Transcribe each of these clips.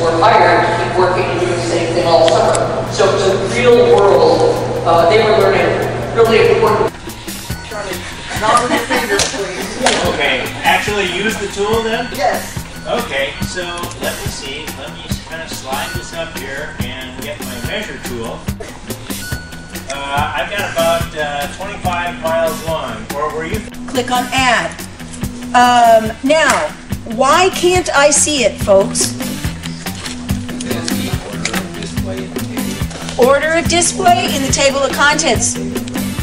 were hired to keep working and doing the same thing all summer. So it's a real world. They were learning really important. Charlie, not with your fingers, please. Okay, actually use the tool then? Yes. Okay, so let me see. Let me kind of slide this up here and get my measure tool. I've got about 25 miles long. Or were you? Click on Add. Now, why can't I see it, folks? Order of display in the table of contents,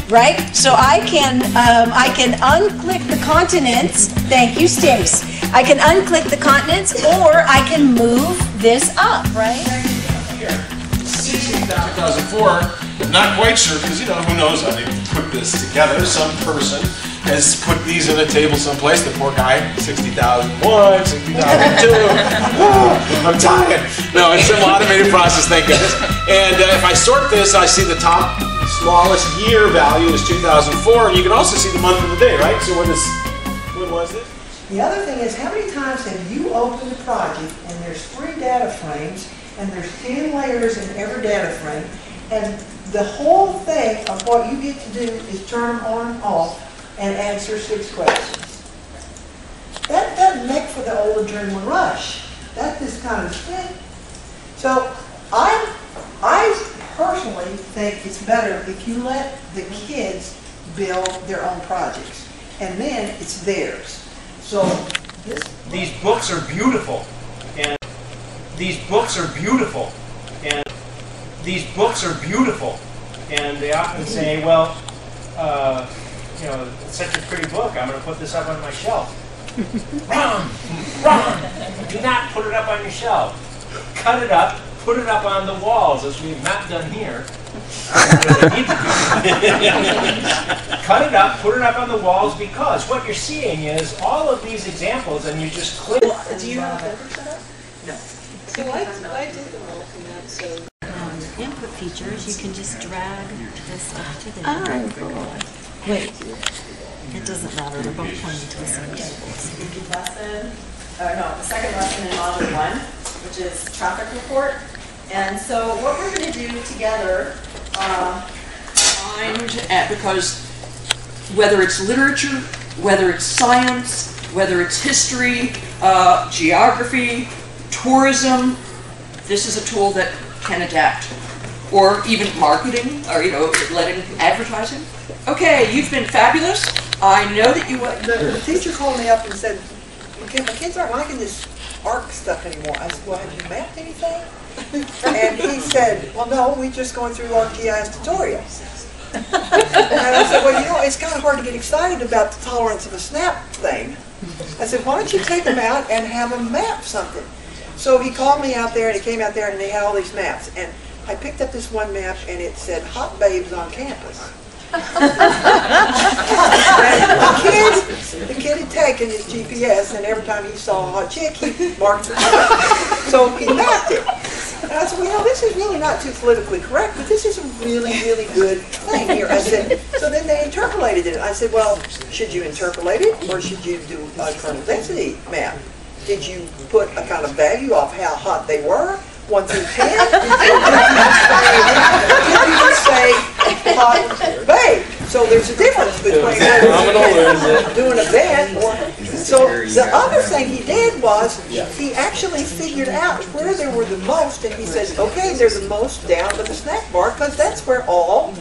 right? So I can unclick the continents. Thank you, Stace. I can unclick the continents, or I can move this up, right? Here, 2004. Not quite sure, because who knows how they put this together. Some person has put these in a table someplace. The poor guy, 60,001, 60,002. I'm tired. No, it's some automated process, thank goodness. And if I sort this, I see the top smallest year value is 2004, and you can also see the month of the day, right? So when was this? The other thing is, how many times have you opened a project and there's 3 data frames and there's 10 layers in every data frame, and the whole thing of what you get to do is turn them on and off and answer 6 questions. That doesn't make for the old adrenaline rush. That just kind of thing. So I personally think it's better if you let the kids build their own projects, and then it's theirs. So these books are beautiful, and these books are beautiful, and these books are beautiful, and they often say, well, it's such a pretty book, I'm going to put this up on my shelf. Wrong! Wrong! Do not put it up on your shelf. Cut it up, put it up on the walls, as we've not done here. Cut it up, put it up on the walls, because what you're seeing is all of these examples, and you just click. Do you have a paper set up? No. So I did the roll command, so input features, you can just drag this up to the Wait, it doesn't matter, they're both pointing to the same table. the second lesson in Module 1, which is traffic report. And so what we're going to do together, because whether it's literature, whether it's science, whether it's history, geography, tourism, this is a tool that can adapt. Or even marketing, or letting advertising. Okay, you've been fabulous. I know that you. The teacher called me up and said, "Okay, my kids aren't liking this ARC stuff anymore." I said, "Well, have you mapped anything?" And he said, "Well, no, we're just going through ArcGIS tutorials." And I said, "Well, it's kind of hard to get excited about the tolerance of a snap thing." I said, "Why don't you take them out and have them map something?" So he called me out there, and he came out there, and they had all these maps. And I picked up this one map, and it said "Hot Babes on Campus." The kid had taken his GPS, and every time he saw a hot chick, he marked the point. So he mapped it. And I said, "Well, this is really not too politically correct, but this is a really, really good thing here." I said, so then they interpolated it. I said, "Well, should you interpolate it, or should you do a kernel density map? Did you put a kind of value of how hot they were? 1 through 10? Did you just say hot babe?" So there's a difference between doing a bed or. So the other thing he did was he actually figured out where there were the most, and he said, "Okay, they're the most down to the snack bar, because that's where all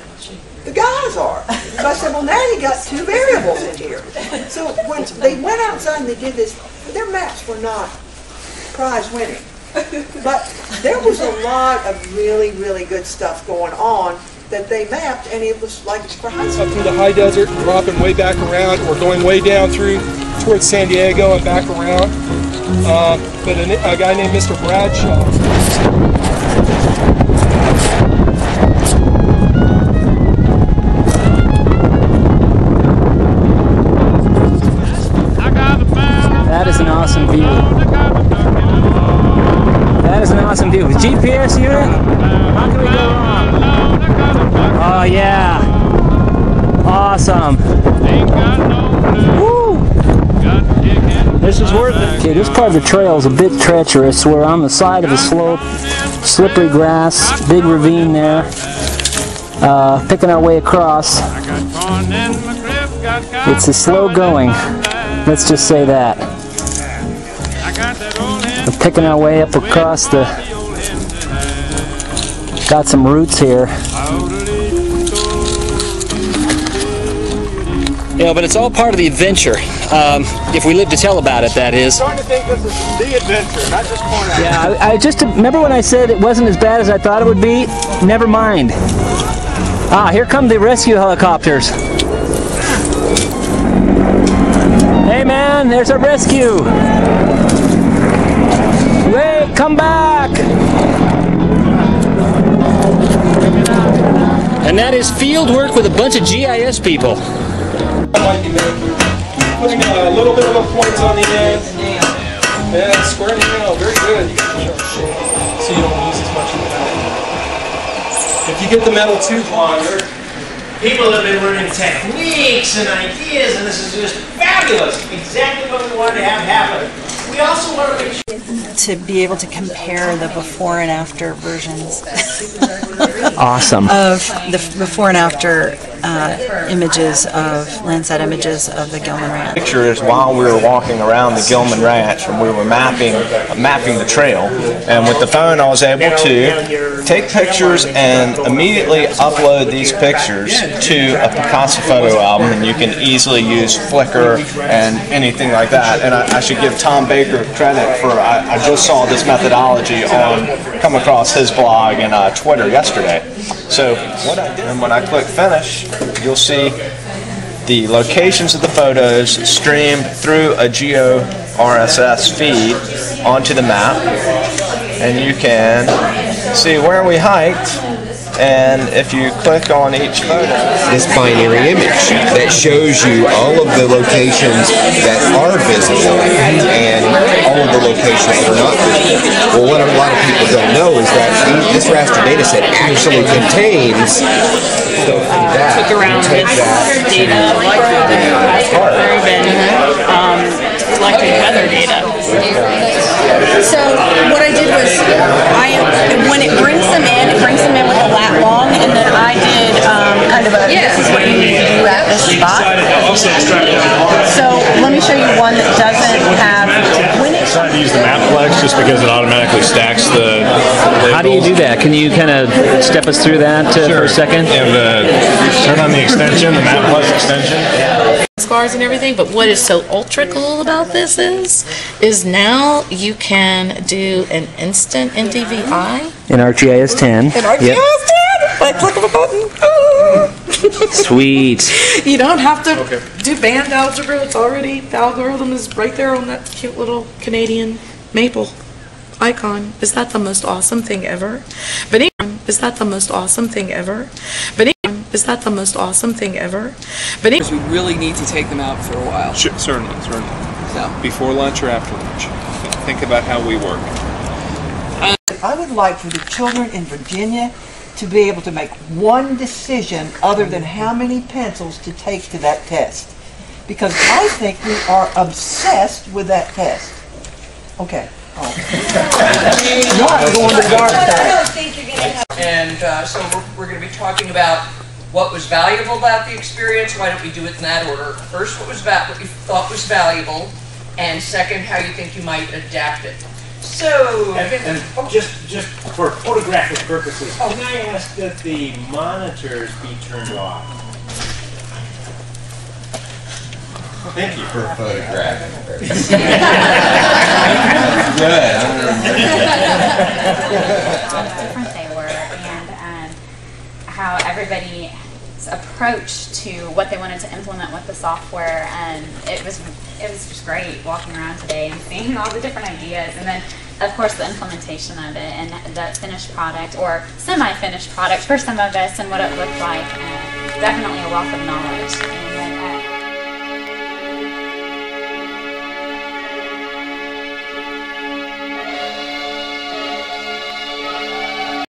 the guys are." So I said, "Well, now you got 2 variables in here." So when they went outside and they did this, their maps were not prize winning. But there was a lot of really, really good stuff going on that they mapped, and it was like for high school. Up through the high desert, dropping way back around, or going way down through towards San Diego and back around. But a guy named Mr. Bradshaw. That is an awesome view. That is an awesome view. GPS unit? How can we go wrong? Oh yeah. Awesome. Woo! This is worth it. Okay, this part of the trail is a bit treacherous. We're on the side of a slope, slippery grass, big ravine there. Picking our way across. It's a slow going. Let's just say that. We're picking our way up across the... Got some roots here. You know, but it's all part of the adventure. If we live to tell about it, that is. I'm starting to think this is the adventure, not just corner. Yeah, I just remember when I said it wasn't as bad as I thought it would be. Never mind. Ah, here come the rescue helicopters. Hey man, there's a rescue. Wait, come back. And that is field work with a bunch of GIS people. Putting a little bit of a point on the end. Yeah, squaring it out. Very good. So you don't lose as much of the metal. If you get the metal too longer, People have been learning techniques and ideas, and this is just fabulous. Exactly what we wanted to have happen. We also want to make sure to be able to compare the before and after versions Awesome. of the before and after images of Landsat images of the Gilman Ranch. Pictures while we were walking around the Gilman Ranch, and we were mapping the trail. And with the phone, I was able to take pictures and immediately upload these pictures to a Picasso photo album, and you can easily use Flickr and anything like that. And I should give Tom Baker credit for, I just saw this methodology come across his blog and Twitter yesterday. So what I did, and when I click finish, you'll see the locations of the photos streamed through a GeoRSS feed onto the map, and you can see where we hiked. And if you click on each photo, this binary image that shows you all of the locations that are visible and all of the locations that are not visible. Well, what a lot of people don't know is that this raster data set actually contains took around this data collecting weather data. So what I did was, when it brings them in with a lat long, and then I did kind of a, this is what you need to do at this spot. So let me show you one that doesn't have, when it... I decided to use the Maplex just because it automatically stacks the How do you do that? Can you kind of step us through that for a second? Turn on the extension, the Maplex extension. Bars and everything, but what is so ultra cool about this is now you can do an instant NDVI In ArcGIS 10. in ArcGIS 10 by click of a button. Sweet. You don't have to do band algebra. It's already, the algorithm is right there on that cute little Canadian maple icon. Is that the most awesome thing ever? But is that the most awesome thing ever? But is that the most awesome thing ever? But we really need to take them out for a while. Sure, certainly. So. Before lunch or after lunch. Think about how we work. I would like for the children in Virginia to be able to make one decision other than how many pencils to take to that test. Because I think we are obsessed with that test. Okay. Not going to the dark side. And so we're going to be talking about what was valuable about the experience. Why don't we do it in that order? First, what you thought was valuable, and second, how you think you might adapt it. So, and just for photographic purposes, can I ask that the monitors be turned off? Thank you for photographing. Different they were, and how everybody's approach to what they wanted to implement with the software, and it was just great walking around today and seeing all the different ideas, and then of course the implementation of it and the finished product or semi-finished product for some of us and what it looked like. Definitely a wealth of knowledge.